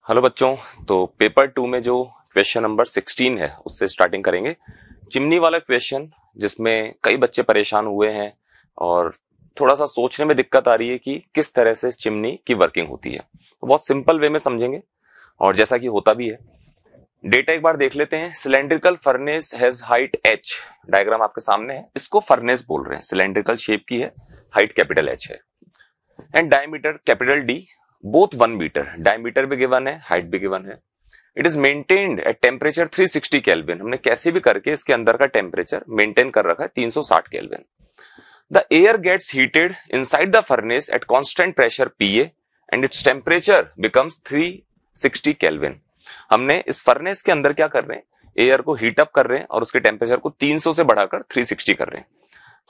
Hello बच्चों। तो paper 2 में जो क्वेश्चन नंबर 16 है उससे स्टार्टिंग करेंगे। चिमनी वाला क्वेश्चन जिसमें कई बच्चे परेशान हुए हैं और थोड़ा सा सोचने में दिक्कत आ रही है कि किस तरह से चिमनी की वर्किंग होती है। तो बहुत सिंपल वे में समझेंगे और जैसा कि होता भी है। डेटा एक बार देख लेते हैं। Cylindrical furnace has height h, diagram आपके सामने है। इसको फर्नेस बोल रहे हैं, सिलेंड्रिकल शेप की है, हाइट कैपिटल H है and diameter capital D, both 1 metre. Diameter भी गिवन है, हाइट भी गिवन है। It is maintained at temperature 360 kelvin. हमने कैसे भी करके इसके अंदर का टेम्परेचर मेंटेन कर रखा है 360 kelvin. The air gets heated inside the furnace at constant pressure PA and its temperature becomes 360 kelvin. हमने इस फर्नेस के अंदर क्या कर रहे हैं, एयर को हीट अप कर रहे हैं और उसके टेम्परेचर को 300 से बढ़ाकर 360 कर रहे हैं।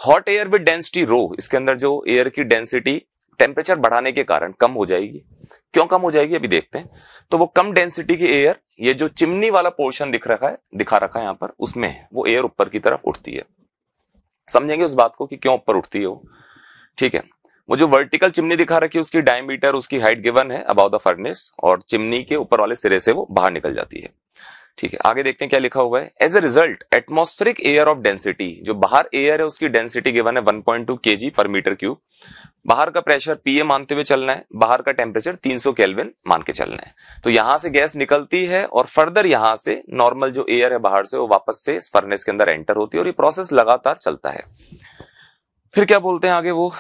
Hot air with density rho, इसके अंदर जो एयर की डेंसिटी टेम्परेचर बढ़ाने के कारण कम हो जाएगी। क्यों कम हो जाएगी अभी देखते हैं। तो वो कम डेंसिटी की एयर, ये जो चिमनी वाला पोर्शन दिखा रखा है यहां पर, उसमें वो एयर ऊपर की तरफ उठती है। समझेंगे उस बात को कि क्यों ऊपर उठती है वो। ठीक है, वो जो वर्टिकल चिमनी दिखा रखी है उसकी डायमीटर, उसकी हाइट गिवन है अबाउट द फर्नेस, और चिमनी के ऊपर वाले सिरे से वो बाहर निकल जाती है। ठीक है, आगे देखते हैं क्या लिखा हुआ है। As a result atmospheric air of density, जो बाहर एयर है उसकी डेंसिटी गिवन है 1.2 kg पर मीटर क्यूब। बाहर का प्रेशर PA मानते हुए चलना है, बाहर का टेम्परेचर 300 केल्विन मान के चलना है। तो यहां से गैस निकलती है और फर्दर यहां से नॉर्मल जो एयर है बाहर से वो वापस से इस फर्नेस के अंदर एंटर होती है और ये प्रोसेस लगातार चलता है। फिर क्या बोलते हैं आगे वो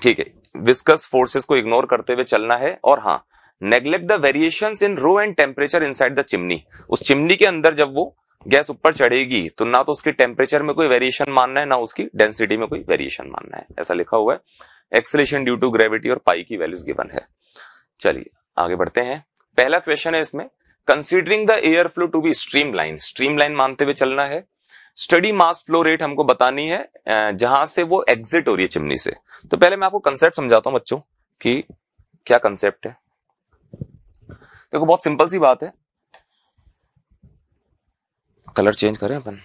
ठीक है, विस्कस फोर्सेस को इग्नोर करते हुए चलना है। और हाँ, neglect the variations in rho and temperature inside the chimney. उस चिमनी के अंदर जब वो गैस ऊपर चढ़ेगी तो ना तो उसकी टेम्परेचर में कोई वेरिएशन मानना है, ना उसकी डेंसिटी में कोई वेरिएशन मानना है, ऐसा लिखा हुआ है। एक्सेलरेशन ड्यू टू ग्रेविटी और पाई की वैल्यूज गिवन है। चलिए आगे बढ़ते हैं। पहला क्वेश्चन है इसमें, considering the air flow to be streamline, streamline मानते हुए चलना है। स्टडी मास फ्लो रेट हमको बतानी है जहां से वो एग्जिट हो रही है चिमनी से। तो पहले मैं आपको कंसेप्ट समझाता हूं बच्चों कि क्या कंसेप्ट है। देखो बहुत सिंपल सी बात है। कलर चेंज करें अपन,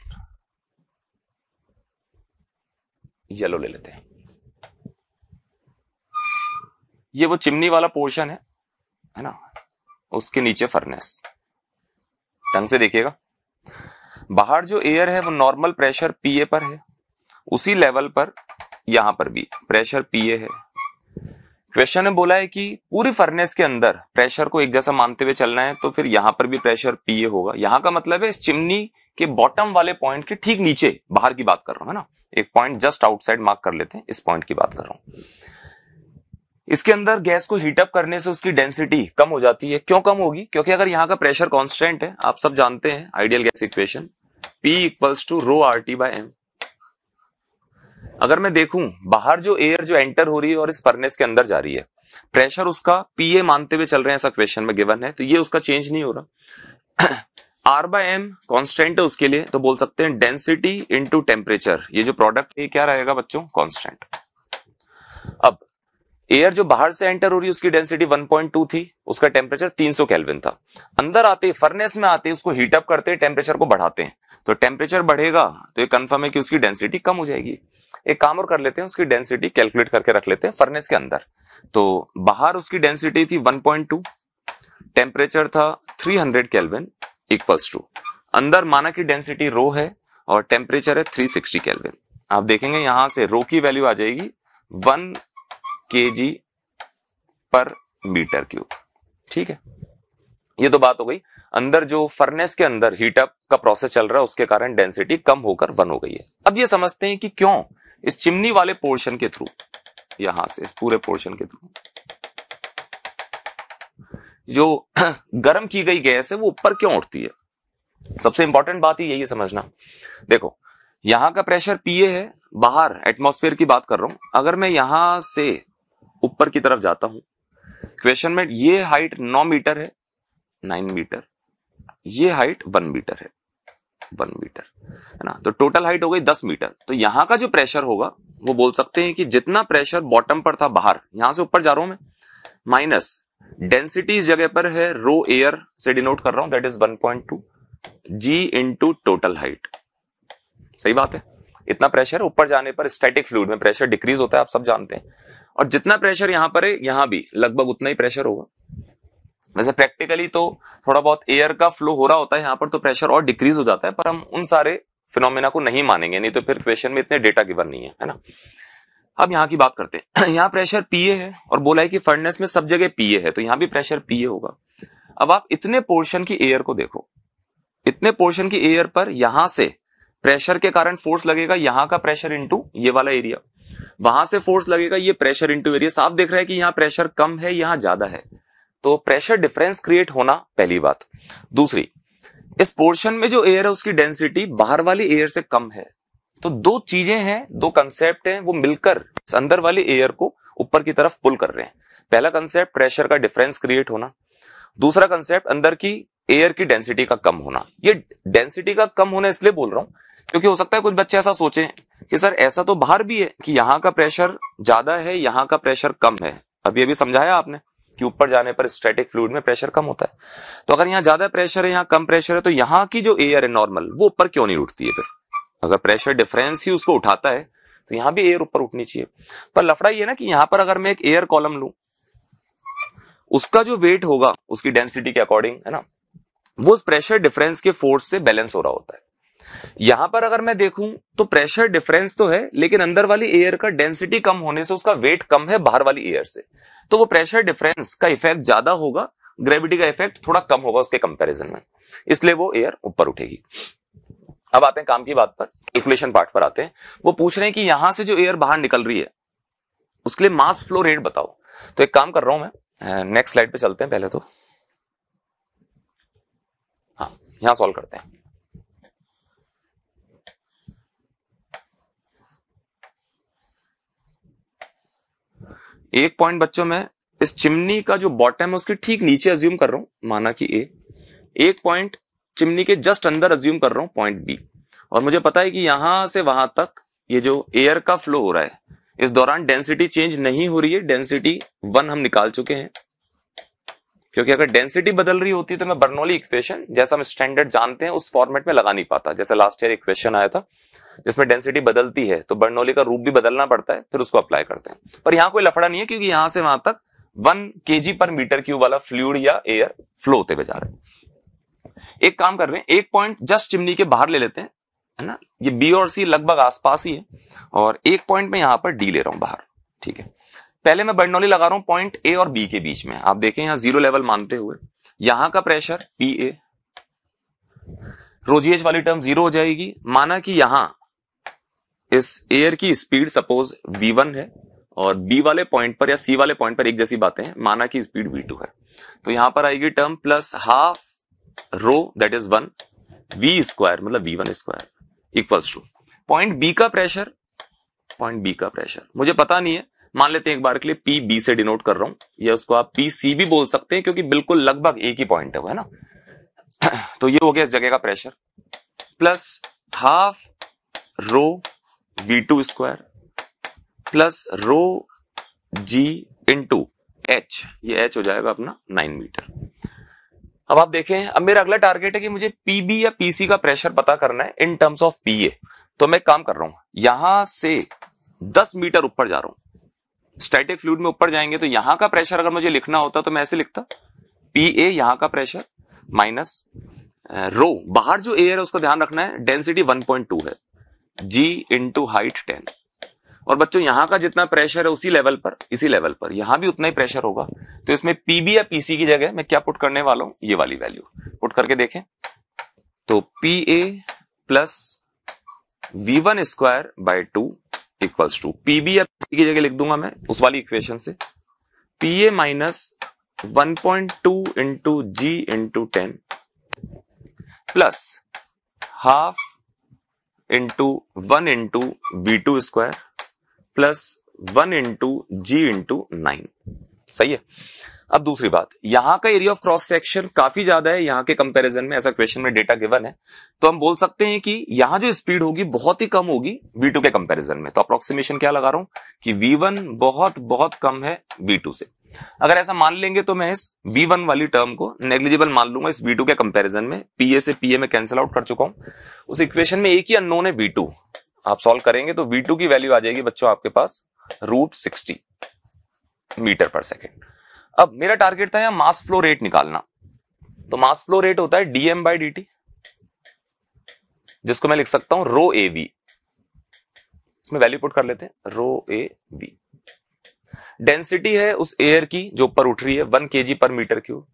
येलो ले लेते हैं। ये वो चिमनी वाला पोर्शन है ना, उसके नीचे फर्नेस। ढंग से देखिएगा, बाहर जो एयर है वो नॉर्मल प्रेशर PA पर है, उसी लेवल पर यहां पर भी प्रेशर PA है। क्वेश्चन ने बोला है कि पूरी फर्नेस के अंदर प्रेशर को एक जैसा मानते हुए चलना है, तो फिर यहां पर भी प्रेशर PA होगा। यहां का मतलब है इस चिमनी के बॉटम वाले पॉइंट के ठीक नीचे, बाहर की बात कर रहा हूं, है ना, एक पॉइंट जस्ट आउटसाइड मार्क कर लेते हैं, इस पॉइंट की बात कर रहा हूं। इसके अंदर गैस को हीटअप करने से उसकी डेंसिटी कम हो जाती है। क्यों कम होगी? क्योंकि अगर यहाँ का प्रेशर कांस्टेंट है, आप सब जानते हैं ideal gas equation, P equals to rho RT by M। अगर मैं देखूं बाहर जो एयर जो एंटर हो रही है और इस फर्नेस के अंदर जा रही है, प्रेशर उसका PA मानते हुए चल रहे हैं, ऐसा क्वेश्चन में गिवन है, तो ये उसका चेंज नहीं हो रहा। R बाय M कांस्टेंट है उसके लिए, तो बोल सकते हैं डेंसिटी इनटू टेम्परेचर, ये जो प्रोडक्ट है क्या रहेगा बच्चों? कांस्टेंट। अब एयर जो बाहर से एंटर हो रही है उसकी डेंसिटी 1.2 थी, उसका टेम्परेचर 300 केल्विन था। अंदर आते फर्नेस में आते उसको हीटअप करते टेम्परेचर को बढ़ाते हैं, तो टेम्परेचर बढ़ेगा तो ये कंफर्म है कि उसकी डेंसिटी कम हो जाएगी। एक काम और कर लेते हैं, उसकी डेंसिटी कैलकुलेट करके रख लेते हैं फर्नेस के अंदर। तो बाहर उसकी डेंसिटी थी 1.2, टेम्परेचर था 300 केल्विन इक्वल्स टू, अंदर माना की डेंसिटी रो है और टेम्परेचर है 360 केल्विन। आप देखेंगे यहां से रो की वैल्यू आ जाएगी 1 kg पर मीटर क्यूब। ठीक है, ये तो बात हो गई। अंदर जो फर्नेस के अंदर हीटअप का प्रोसेस चल रहा है उसके कारण डेंसिटी कम होकर 1 हो गई है। अब ये समझते हैं कि क्यों इस चिमनी वाले पोर्शन के थ्रू, यहां से इस पूरे पोर्शन के थ्रू जो गर्म की गई गैस है वो ऊपर क्यों उठती है। सबसे इंपॉर्टेंट बात ही यही है समझना। देखो यहां का प्रेशर PA है, बाहर एटमॉस्फेयर की बात कर रहा हूं। अगर मैं यहां से ऊपर की तरफ जाता हूं, क्वेश्चन में ये हाइट 9 मीटर है, 9 मीटर, ये हाइट 1 मीटर है, 1 मीटर, है ना, तो टोटल हाइट हो गई 10 मीटर। तो यहां का जो प्रेशर होगा वो बोल सकते हैं कि जितना प्रेशर बॉटम पर था बाहर, यहां से ऊपर जा रहा हूं मैं, माइनस डेंसिटी इस जगह पर है रो एयर से डिनोट कर रहा हूं, that is 1.2 G into total height. सही बात है, इतना प्रेशर ऊपर जाने पर स्टैटिक फ्लूइड में प्रेशर डिक्रीज होता है, आप सब जानते हैं। और जितना प्रेशर यहां पर है, यहां भी लगभग उतना ही प्रेशर होगा। वैसे प्रैक्टिकली तो थोड़ा बहुत एयर का फ्लो हो रहा होता है यहाँ पर, तो प्रेशर और डिक्रीज हो जाता है, पर हम उन सारे फिनोमेना को नहीं मानेंगे, नहीं तो फिर क्वेश्चन में इतने डेटा गिवन नहीं है ना। अब यहाँ की बात करते हैं। यहाँ प्रेशर पीए है और बोला है कि फर्नेस में सब जगह पीए है, तो यहाँ भी प्रेशर पीए होगा। अब आप इतने पोर्शन की एयर को देखो, इतने पोर्शन की एयर पर यहां से प्रेशर के कारण फोर्स लगेगा, यहां का प्रेशर इंटू ये वाला एरिया, वहां से फोर्स लगेगा ये प्रेशर इंटू एरिया। साफ दिख रहा है कि यहाँ प्रेशर कम है, यहां ज्यादा है, तो प्रेशर डिफरेंस क्रिएट होना पहली बात। दूसरी, इस पोर्शन में जो एयर है उसकी डेंसिटी बाहर वाली एयर से कम है। तो दो चीजें हैं, दो कंसेप्ट हैं, वो मिलकर इस अंदर वाली एयर को ऊपर की तरफ पुल कर रहे हैं। पहला कंसेप्ट प्रेशर का डिफरेंस क्रिएट होना, दूसरा कंसेप्ट अंदर की एयर की डेंसिटी का कम होना। ये डेंसिटी का कम होना इसलिए बोल रहा हूं क्योंकि हो सकता है कुछ बच्चे ऐसा सोचें कि सर ऐसा तो बाहर भी है कि यहां का प्रेशर ज्यादा है, यहां का प्रेशर कम है। अभी अभी समझाया आपने कि ऊपर जाने पर स्टैटिक फ्लूइड में प्रेशर कम होता है। तो अगर यहाँ ज्यादा प्रेशर है, यहाँ कम प्रेशर है, तो यहाँ की जो एयर है नॉर्मल, वो ऊपर क्यों नहीं उठती है? फिर अगर प्रेशर डिफरेंस ही उसको उठाता है तो यहाँ भी एयर ऊपर उठनी चाहिए। पर लफड़ा ये है ना कि यहाँ पर अगर मैं एक एयर कॉलम लूं, उसका जो वेट होगा उसकी डेंसिटी के अकॉर्डिंग, है ना, वो उस प्रेशर डिफरेंस के फोर्स से बैलेंस हो रहा होता है। यहां पर अगर मैं देखूं तो प्रेशर डिफरेंस तो है, लेकिन अंदर वाली एयर का डेंसिटी कम होने से उसका वेट कम है बाहर वाली एयर से, तो वो प्रेशर डिफरेंस का इफेक्ट ज्यादा होगा, ग्रेविटी का इफेक्ट थोड़ा कम होगा उसके कंपैरिजन में, इसलिए वो एयर ऊपर उठेगी। अब आते हैं काम की बात पर, कैलकुलेशन पार्ट पर आते हैं। वो पूछ रहे हैं कि यहां से जो एयर बाहर निकल रही है उसके लिए मास फ्लो रेट बताओ। तो एक काम कर रहा हूं मैं, नेक्स्ट स्लाइड पे चलते हैं पहले तो, हाँ यहां सॉल्व करते हैं। एक पॉइंट बच्चों में इस चिमनी का जो बॉटम है उसके ठीक नीचे अज्यूम कर रहा हूं, माना कि ए, एक पॉइंट चिमनी के जस्ट अंदर अज्यूम कर रहा हूं पॉइंट बी, और मुझे पता है कि यहां से वहां तक ये जो एयर का फ्लो हो रहा है इस दौरान डेंसिटी चेंज नहीं हो रही है, डेंसिटी 1 हम निकाल चुके हैं। क्योंकि अगर डेंसिटी बदल रही होती तो मैं बर्नौली इक्वेशन जैसा हम स्टैंडर्ड जानते हैं उस फॉर्मेट में लगा नहीं पाता। जैसे लास्ट ईयर इक्वेशन आया था जिसमें डेंसिटी बदलती है तो बर्नौली का रूप भी बदलना पड़ता है, फिर उसको अप्लाई करते हैं। पर यहां कोई लफड़ा नहीं है क्योंकि यहां से वहां तक 1 kg पर मीटर क्यूब वाला फ्लूइड या एयर फ्लो होते हुए जा रहे हैं। एक काम कर रहे हैं, एक पॉइंट जस्ट चिमनी के बाहर ले लेते हैं, है ना, ये बी और सी लगभग आसपास ही है, और एक पॉइंट में यहां पर डी ले रहा हूं बाहर। ठीक है, पहले मैं बर्नौली लगा रहा हूं पॉइंट ए और बी के बीच में। आप देखें यहां 0 लेवल मानते हुए यहां का प्रेशर पी ए, रोजीएच वाली टर्म 0 हो जाएगी। माना कि यहां इस एयर की स्पीड सपोज v1 है और b वाले पॉइंट पर या c वाले पॉइंट पर एक जैसी बातें हैं, माना कि स्पीड v2 है, तो यहां पर आएगी term plus half rho that is 1 v square मतलब v1 square equals two point b का प्रेशर। पॉइंट b का प्रेशर मुझे पता नहीं है, मान लेते हैं एक बार के लिए पी बी से डिनोट कर रहा हूं, या उसको आप पी सी भी बोल सकते हैं क्योंकि बिल्कुल लगभग एक ही पॉइंट है वो, है ना। तो ये हो गया इस जगह का pressure plus half rho v2 square plus रो g इंटू h, ये h हो जाएगा अपना 9 मीटर। अब आप देखें, अब मेरा अगला टारगेट है कि मुझे pb या pc का प्रेशर पता करना है इन टर्म्स ऑफ pa। तो मैं काम कर रहा हूं, यहां से 10 मीटर ऊपर जा रहा हूं, स्टैटिक फ्लूइड में ऊपर जाएंगे तो यहां का प्रेशर अगर मुझे लिखना होता तो मैं ऐसे लिखता, pa यहां का प्रेशर माइनस रो, बाहर जो एयर है उसका ध्यान रखना है, डेंसिटी 1.2 है, g इंटू हाइट 10। और बच्चों यहां का जितना प्रेशर है उसी लेवल पर, इसी लेवल पर यहां भी उतना ही प्रेशर होगा, तो इसमें पीबी या पीसी की जगह मैं क्या पुट करने वाला हूं, ये वाली वैल्यू पुट करके देखें। तो PA plus v1 square by 2 equals to PB या पीसी की जगह लिख दूंगा मैं उस वाली इक्वेशन से, PA minus 1.2 into G into 10 plus half into 1 into v2 square plus 1 into G into 9। सही है। अब दूसरी बात, यहां का एरिया ऑफ क्रॉस सेक्शन काफी ज्यादा है यहां के कंपैरिजन में, ऐसा क्वेश्चन में डेटा गिवन है, तो हम बोल सकते हैं कि यहां जो स्पीड होगी बहुत ही कम होगी v2 के कंपैरिजन में। तो अप्रोक्सीमेशन क्या लगा रहा हूं कि v1 बहुत बहुत कम है v2 से। अगर ऐसा मान लेंगे तो मैं इस v1 वाली टर्म को नेग्लिजिबल मान लूंगा इस v2 के कंपैरिजन में, pa से pa में कैंसिल आउट कर चुका हूं। उस इक्वेशन में एक ही अननोन है v2, आप सॉल्व करेंगे तो v2 की वैल्यू आ जाएगी बच्चों आपके पास √60 मीटर पर सेकेंड। अब मेरा टारगेट था यहां मास फ्लो रेट निकालना, तो मास फ्लो रेट होता है dm बाई dt, जिसको मैं लिख सकता हूं रो ए वी, इसमें वैल्यू पुट कर लेते हैं रो ए वी। डेंसिटी है उस एयर की जो ऊपर उठ रही है 1 kg पर metre cube.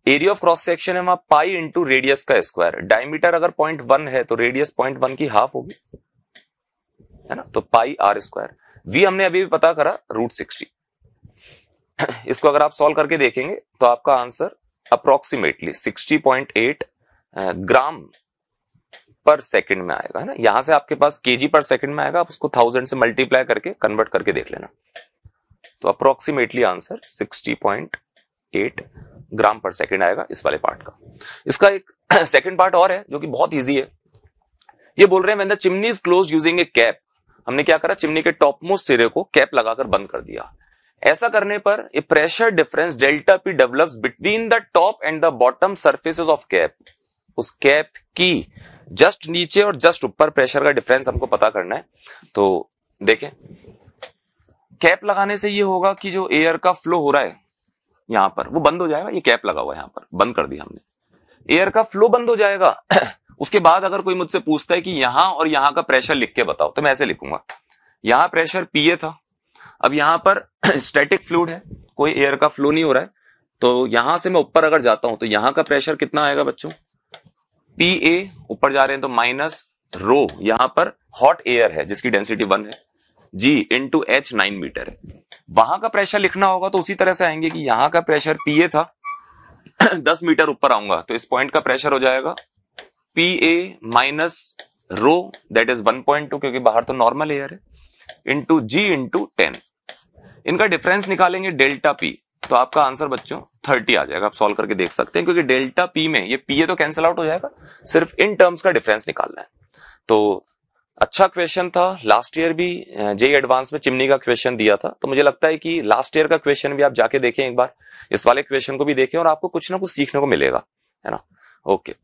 Area of cross section है वहां पाई इंटू रेडियस का स्क्वायर, डायमीटर अगर 0.1 है तो रेडियस 0.1 की हाफ होगी, है ना, तो पाई आर स्क्वायर। वी हमने अभी भी पता करा √60। इसको अगर आप सॉल्व करके देखेंगे तो आपका आंसर अप्रोक्सीमेटली 60.8 ग्राम पर सेकंड में आएगा, है ना। यहां से आपके पास केजी पर सेकंड में आएगा, आप उसको 1000 से मल्टीप्लाई करके कन्वर्ट करके देख लेना। तो अप्रोक्सीमेटली आंसर 60.8 ग्राम पर सेकंड आएगा इस वाले पार्ट का। इसका एक सेकंड पार्ट और है जो कि बहुत इजी है। ये बोल रहे हैं when the chimney is closed using A cap, हमने क्या करा, चिमनी के टॉप मोस्ट सिरे को कैप लगाकर बंद कर दिया। ऐसा करने पर a pressure difference delta P develops between the top and the bottom surfaces of cap. उस कैप की जस्ट नीचे और जस्ट ऊपर प्रेशर का डिफरेंस हमको पता करना है। तो देखें, कैप लगाने से ये होगा कि जो एयर का फ्लो हो रहा है यहां पर वो बंद हो जाएगा। ये कैप लगा हुआ है, यहां पर बंद कर दिया हमने, एयर का फ्लो बंद हो जाएगा। उसके बाद अगर कोई मुझसे पूछता है कि यहां और यहां का प्रेशर लिख के बताओ, तो मैं ऐसे लिखूंगा, यहां प्रेशर पीए था, अब यहां पर स्टैटिक फ्लूइड है, कोई एयर का फ्लो नहीं हो रहा है, तो यहां से मैं ऊपर अगर जाता हूं तो यहां का प्रेशर कितना आएगा बच्चों, पी ए, ऊपर जा रहे हैं तो माइनस रो, यहां पर हॉट एयर है जिसकी डेंसिटी 1 है, जी इंटू एच 9 मीटर है। वहां का प्रेशर लिखना होगा तो उसी तरह से आएंगे कि यहां का प्रेशर पी ए था 10 मीटर ऊपर आऊंगा तो इस पॉइंट का प्रेशर हो जाएगा P A minus rho that is 1.2, क्योंकि बाहर तो नॉर्मल एयर है, इंटू जी इंटू 10। इनका डिफरेंस निकालेंगे डेल्टा पी, तो आपका आंसर बच्चों 30 आ जाएगा। आप सॉल्व करके देख सकते हैं, क्योंकि डेल्टा पी में ये पी ए तो कैंसिल आउट हो जाएगा, सिर्फ इन टर्म्स का डिफरेंस निकालना है। तो अच्छा क्वेश्चन था, लास्ट ईयर भी जेईई एडवांस में चिमनी का क्वेश्चन दिया था, तो मुझे लगता है कि लास्ट ईयर का क्वेश्चन भी आप जाके देखें एक बार, इस वाले क्वेश्चन को भी देखें और आपको कुछ ना कुछ सीखने को मिलेगा, है ना। ओके।